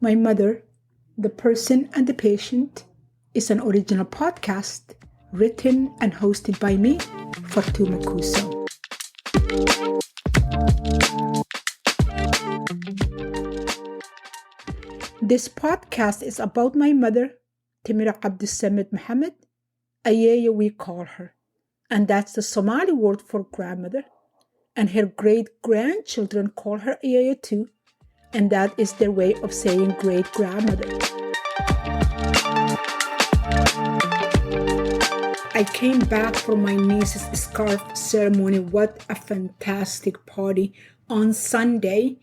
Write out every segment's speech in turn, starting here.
My Mother, the Person and the Patient is an original podcast written and hosted by me, Fatuma Kuso. This podcast is about my mother, Timira Abdussamid Mohammed, Ayaya we call her, and that's the Somali word for grandmother, and her great-grandchildren call her Ayaya too, and that is their way of saying great-grandmother. I came back from my niece's scarf ceremony. What a fantastic party on Sunday.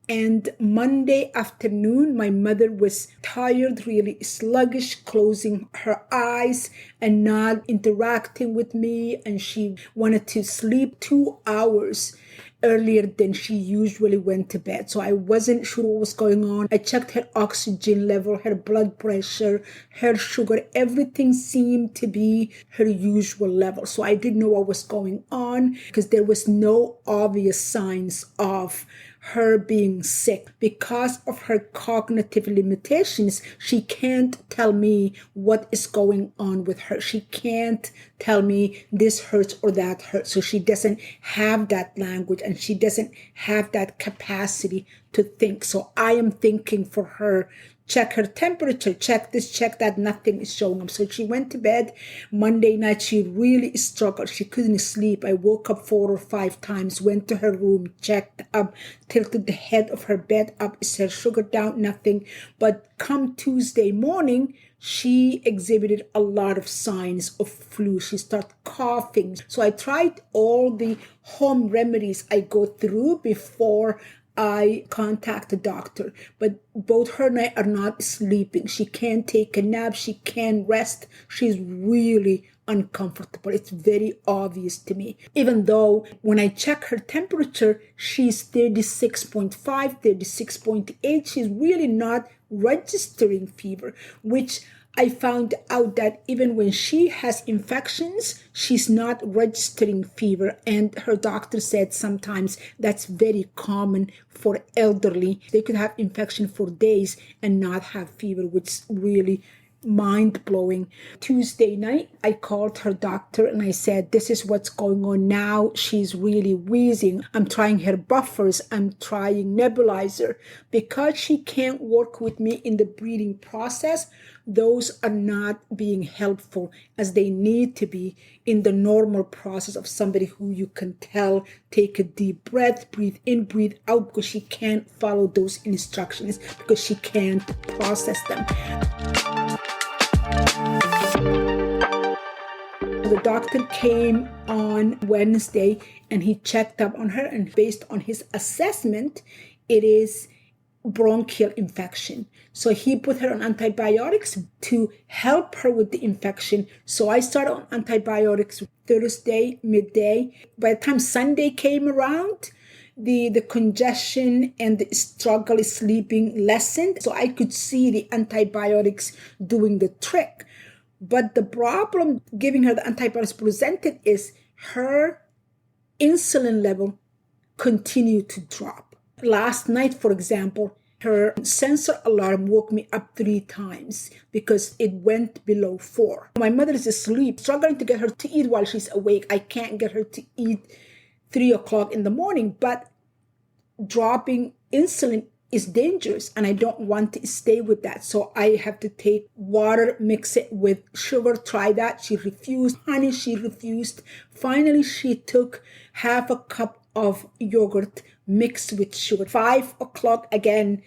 And Monday afternoon, my mother was tired, really sluggish, closing her eyes and not interacting with me. And she wanted to sleep 2 hours earlier than she usually went to bed. So I wasn't sure what was going on. I checked her oxygen level, her blood pressure, her sugar. Everything seemed to be her usual level. So I didn't know what was going on because there was no obvious signs of her being sick. Because of her cognitive limitations, she can't tell me what is going on with her. She can't tell me this hurts or that hurts. So she doesn't have that language and she doesn't have that capacity to think. So I am thinking for her, check her temperature, check this, check that, nothing is showing up. So she went to bed. Monday night, she really struggled. She couldn't sleep. I woke up 4 or 5 times, went to her room, checked up, tilted the head of her bed up. Is her sugar down? Nothing. But come Tuesday morning, she exhibited a lot of signs of flu. She started coughing. So I tried all the home remedies I go through before I contact the doctor, but both her and I are not sleeping. She can't take a nap. She can't rest. She's really uncomfortable. It's very obvious to me. Even though when I check her temperature, she's 36.5, 36.8. She's really not registering fever, which I found out that even when she has infections, she's not registering fever. And her doctor said sometimes that's very common for elderly. They could have infection for days and not have fever, which is really mind-blowing. Tuesday night, I called her doctor and I said, this is what's going on now. She's really wheezing. I'm trying her buffers. I'm trying nebulizer. Because she can't work with me in the breathing process, those are not being helpful as they need to be in the normal process of somebody who you can tell, take a deep breath, breathe in, breathe out, because she can't follow those instructions because she can't process them. The doctor came on Wednesday and he checked up on her, and based on his assessment, it is bronchial infection. So he put her on antibiotics to help her with the infection. So I started on antibiotics Thursday midday. By the time Sunday came around, the congestion and the struggle is sleeping lessened. So I could see the antibiotics doing the trick. But the problem giving her the antibiotics presented is her insulin level continued to drop. Last night, for example, her sensor alarm woke me up 3 times because it went below 4. My mother is asleep, struggling to get her to eat while she's awake. I can't get her to eat 3 o'clock in the morning, but dropping insulin is dangerous and I don't want to stay with that. So I have to take water, mix it with sugar, try that. She refused. Honey, she refused. Finally, she took half a cup of yogurt mixed with sugar. 5 o'clock again,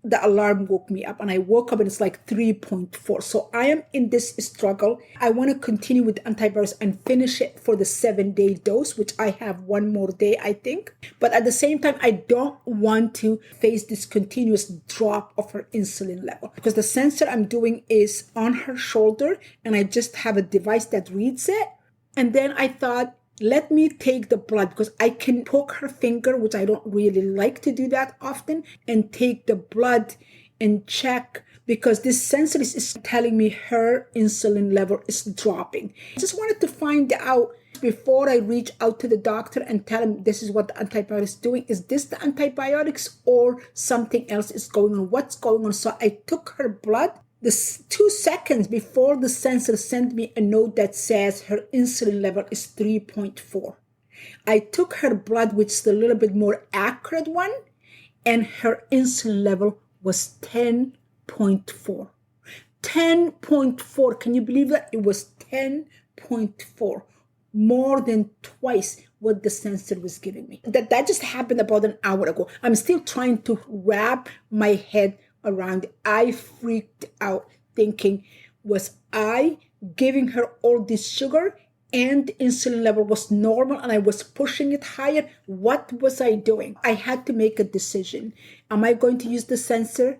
the alarm woke me up and I woke up and it's like 3.4. So I am in this struggle. I want to continue with antibiotics and finish it for the 7-day dose, which I have 1 more day, I think. But at the same time, I don't want to face this continuous drop of her insulin level because the sensor I'm doing is on her shoulder and I just have a device that reads it. And then I thought, let me take the blood because I can poke her finger, which I don't really like to do that often, and take the blood and check because this sensor is telling me her insulin level is dropping. I just wanted to find out before I reach out to the doctor and tell him this is what the antibiotic is doing. Is this the antibiotics or something else is going on? What's going on? So I took her blood. This 2 seconds before the sensor sent me a note that says her insulin level is 3.4. I took her blood, which is a little bit more accurate one, and her insulin level was 10.4. 10.4. Can you believe that? It was 10.4. More than twice what the sensor was giving me. That just happened about an hour ago. I'm still trying to wrap my head around it. I freaked out thinking, was I giving her all this sugar and the insulin level was normal and I was pushing it higher? What was I doing? I had to make a decision. Am I going to use the sensor?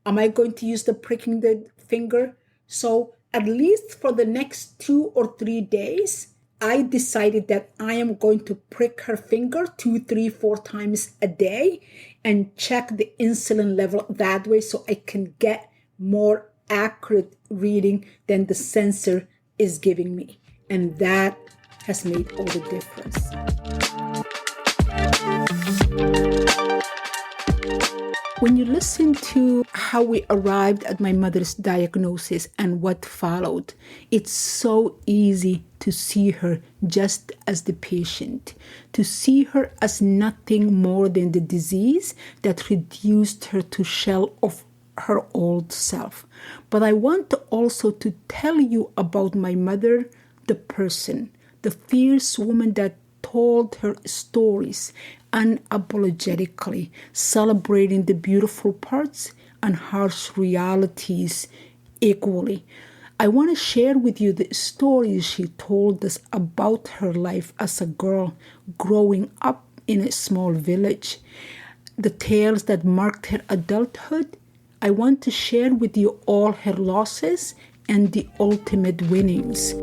Am I going to use the pricking the finger? So at least for the next 2 or 3 days, I decided that I am going to prick her finger 2, 3, 4 times a day and check the insulin level that way so I can get more accurate reading than the sensor is giving me. And that has made all the difference. When you listen to how we arrived at my mother's diagnosis and what followed, it's so easy to see her just as the patient, to see her as nothing more than the disease that reduced her to shell of her old self. But I want to also to tell you about my mother, the person, the fierce woman that told her stories unapologetically, celebrating the beautiful parts and harsh realities equally. I want to share with you the stories she told us about her life as a girl growing up in a small village, the tales that marked her adulthood. I want to share with you all her losses and the ultimate winnings.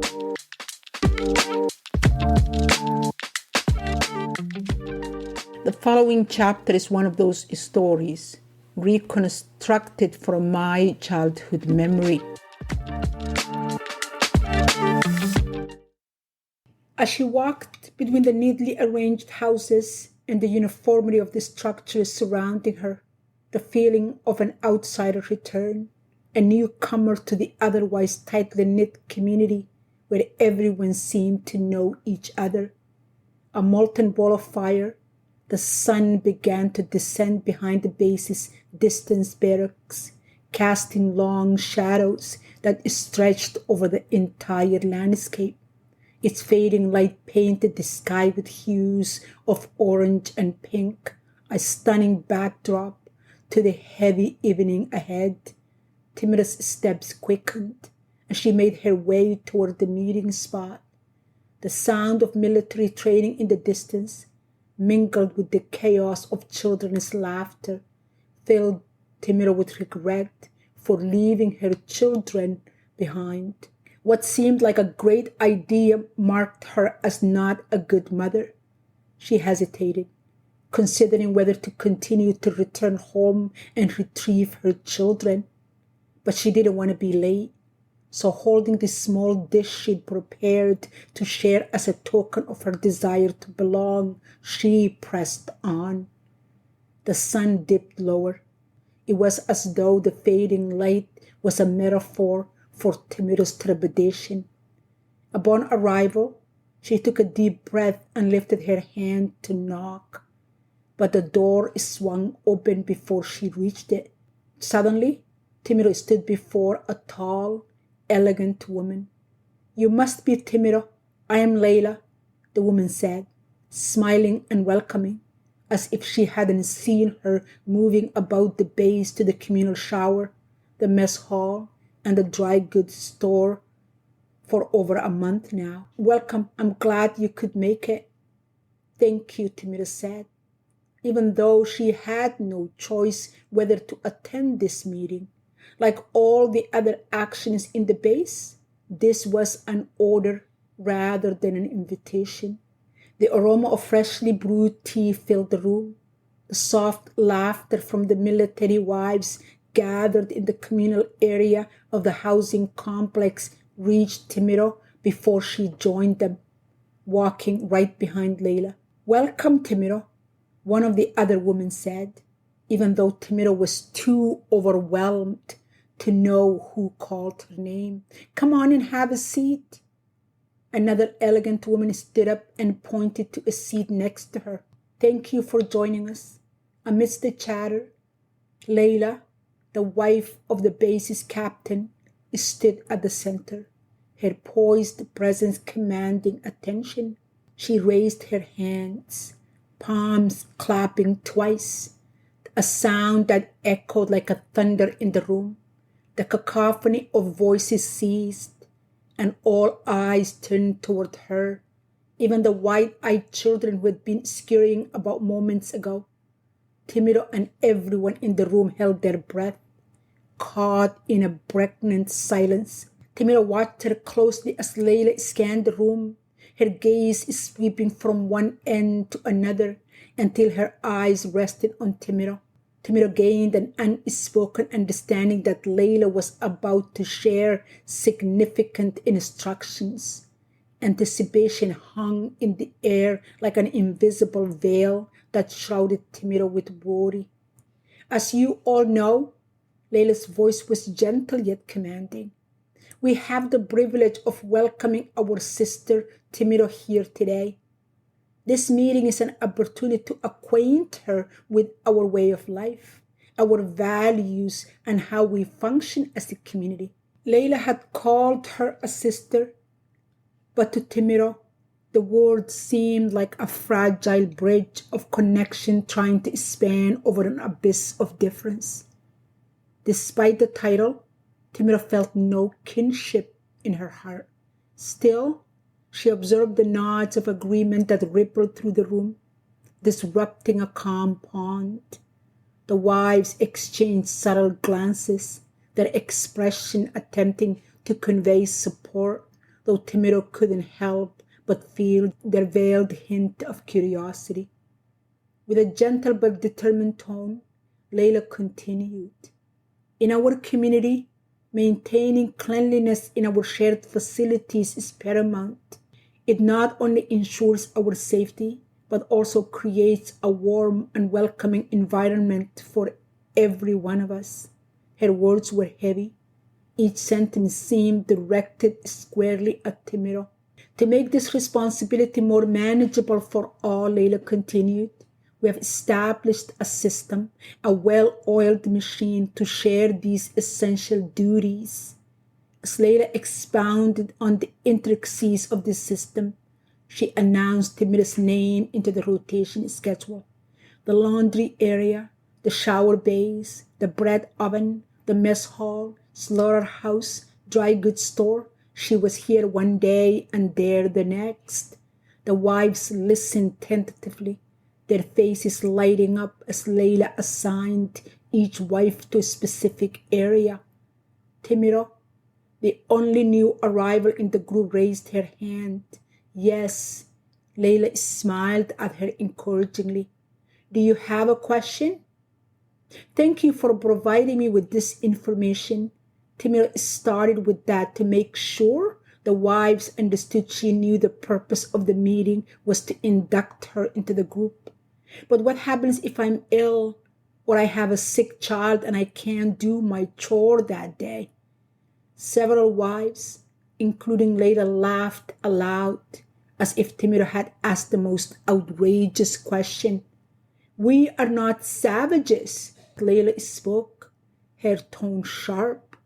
The following chapter is one of those stories, reconstructed from my childhood memory. As she walked between the neatly arranged houses and the uniformity of the structures surrounding her, the feeling of an outsider returned, a newcomer to the otherwise tightly knit community where everyone seemed to know each other. A molten ball of fire, the sun began to descend behind the base's distant barracks, casting long shadows that stretched over the entire landscape. Its fading light painted the sky with hues of orange and pink, a stunning backdrop to the heavy evening ahead. Timura's steps quickened as she made her way toward the meeting spot. The sound of military training in the distance, mingled with the chaos of children's laughter, filled Timura with regret for leaving her children behind. What seemed like a great idea marked her as not a good mother. She hesitated, considering whether to continue to return home and retrieve her children. But she didn't want to be late. So holding the small dish she'd prepared to share as a token of her desire to belong, she pressed on. The sun dipped lower. It was as though the fading light was a metaphor for Timura's trepidation. Upon arrival, she took a deep breath and lifted her hand to knock. But the door swung open before she reached it. Suddenly, Timura stood before a tall, elegant woman. "You must be Timura. I am Layla," the woman said, smiling and welcoming, as if she hadn't seen her moving about the base to the communal shower, the mess hall, and the dry goods store for over a month now. "Welcome. I'm glad you could make it." "Thank you," Timura said, even though she had no choice whether to attend this meeting. Like all the other actions in the base, this was an order rather than an invitation. The aroma of freshly brewed tea filled the room. The soft laughter from the military wives gathered in the communal area of the housing complex reached Timura before she joined them. walking right behind Layla. "Welcome, Timiro," one of the other women said, even though Timiro was too overwhelmed to know who called her name. "Come on and have a seat." Another elegant woman stood up and pointed to a seat next to her. "Thank you for joining us." Amidst the chatter, Layla, the wife of the base's captain, stood at the center, her poised presence commanding attention. She raised her hands, palms clapping twice, a sound that echoed like a thunder in the room. The cacophony of voices ceased, and all eyes turned toward her, even the wide-eyed children who had been scurrying about moments ago. Timiro and everyone in the room held their breath, caught in a pregnant silence. Timiro watched her closely as Layla scanned the room, her gaze sweeping from one end to another until her eyes rested on Timiro. Timiro gained an unspoken understanding that Layla was about to share significant instructions. Anticipation hung in the air like an invisible veil that shrouded Timiro with worry. "As you all know," Layla's voice was gentle yet commanding, "we have the privilege of welcoming our sister Timiro here today. This meeting is an opportunity to acquaint her with our way of life, our values, and how we function as a community." Layla had called her a sister, but to Timiro, the word seemed like a fragile bridge of connection trying to span over an abyss of difference. Despite the title, Timiro felt no kinship in her heart. Still, she observed the nods of agreement that rippled through the room, disrupting a calm pond. The wives exchanged subtle glances, their expression attempting to convey support, though Timiro couldn't help but feel their veiled hint of curiosity. With a gentle but determined tone, Layla continued, "In our community, maintaining cleanliness in our shared facilities is paramount. It not only ensures our safety, but also creates a warm and welcoming environment for every one of us." Her words were heavy. Each sentence seemed directed squarely at Timiro. "To make this responsibility more manageable for all," Layla continued, "we have established a system, a well-oiled machine to share these essential duties." As Layla expounded on the intricacies of this system, she announced Timiro's name into the rotation schedule. The laundry area, the shower bays, the bread oven, the mess hall, slaughterhouse, dry goods store. She was here one day and there the next. The wives listened tentatively, their faces lighting up as Layla assigned each wife to a specific area. Timiro, the only new arrival in the group, raised her hand. "Yes." Layla smiled at her encouragingly. "Do you have a question?" "Thank you for providing me with this information." Timiro started with that to make sure the wives understood she knew the purpose of the meeting was to induct her into the group. "But what happens if I'm ill or I have a sick child and I can't do my chore that day?" Several wives, including Layla, laughed aloud as if Timiro had asked the most outrageous question. "We are not savages," Layla spoke, her tone sharp.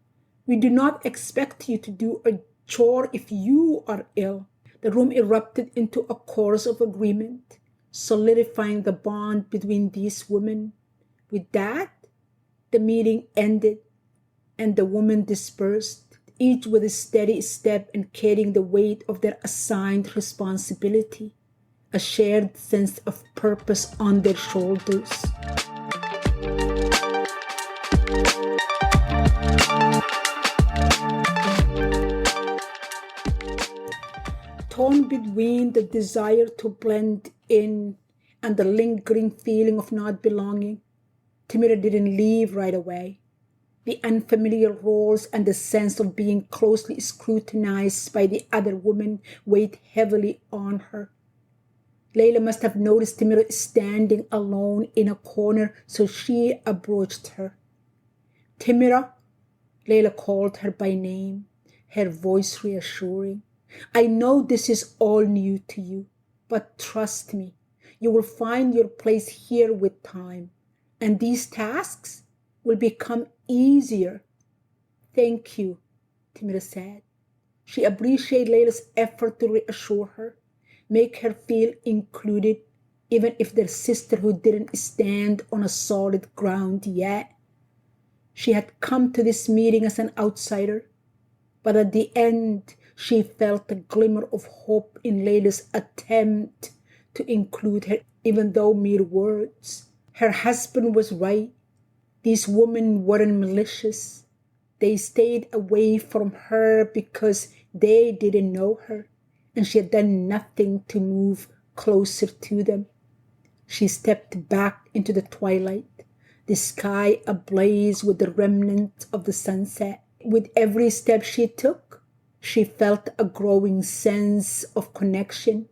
"We do not expect you to do a chore if you are ill." The room erupted into a chorus of agreement, solidifying the bond between these women. With that, the meeting ended and the women dispersed, each with a steady step and carrying the weight of their assigned responsibility, a shared sense of purpose on their shoulders. Torn between the desire to blend in and the lingering feeling of not belonging, Timiro didn't leave right away. The unfamiliar roles and the sense of being closely scrutinized by the other woman weighed heavily on her. Layla must have noticed Timira standing alone in a corner, so she approached her. Timira, Layla called her by name, her voice reassuring. I know this is all new to you, but trust me, you will find your place here with time, and these tasks will become easier. Thank you, Timira said. She appreciated Layla's effort to reassure her, make her feel included, even if their sisterhood didn't stand on a solid ground yet. She had come to this meeting as an outsider, but at the end, she felt a glimmer of hope in Layla's attempt to include her, even though mere words. Her husband was right. These women weren't malicious. They stayed away from her because they didn't know her, and she had done nothing to move closer to them. She stepped back into the twilight, the sky ablaze with the remnant of the sunset. With every step she took, she felt a growing sense of connection.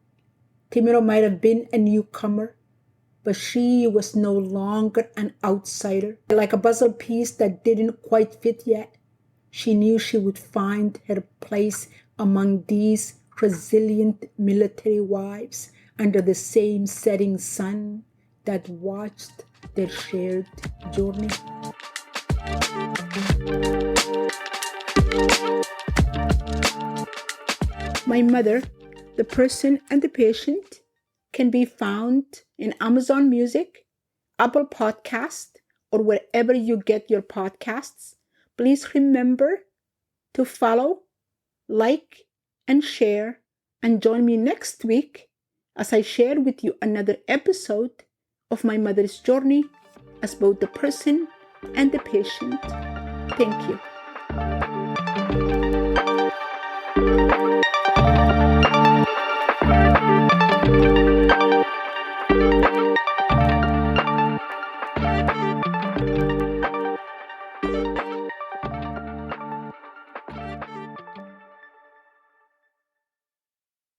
Timiro might have been a newcomer, but she was no longer an outsider. Like a puzzle piece that didn't quite fit yet, she knew she would find her place among these resilient military wives under the same setting sun that watched their shared journey. My Mother, the Person and the Patient can be found in Amazon Music, Apple Podcast, or wherever you get your podcasts. Please remember to follow, like, and share, and join me next week as I share with you another episode of my mother's journey as both the person and the patient. Thank you.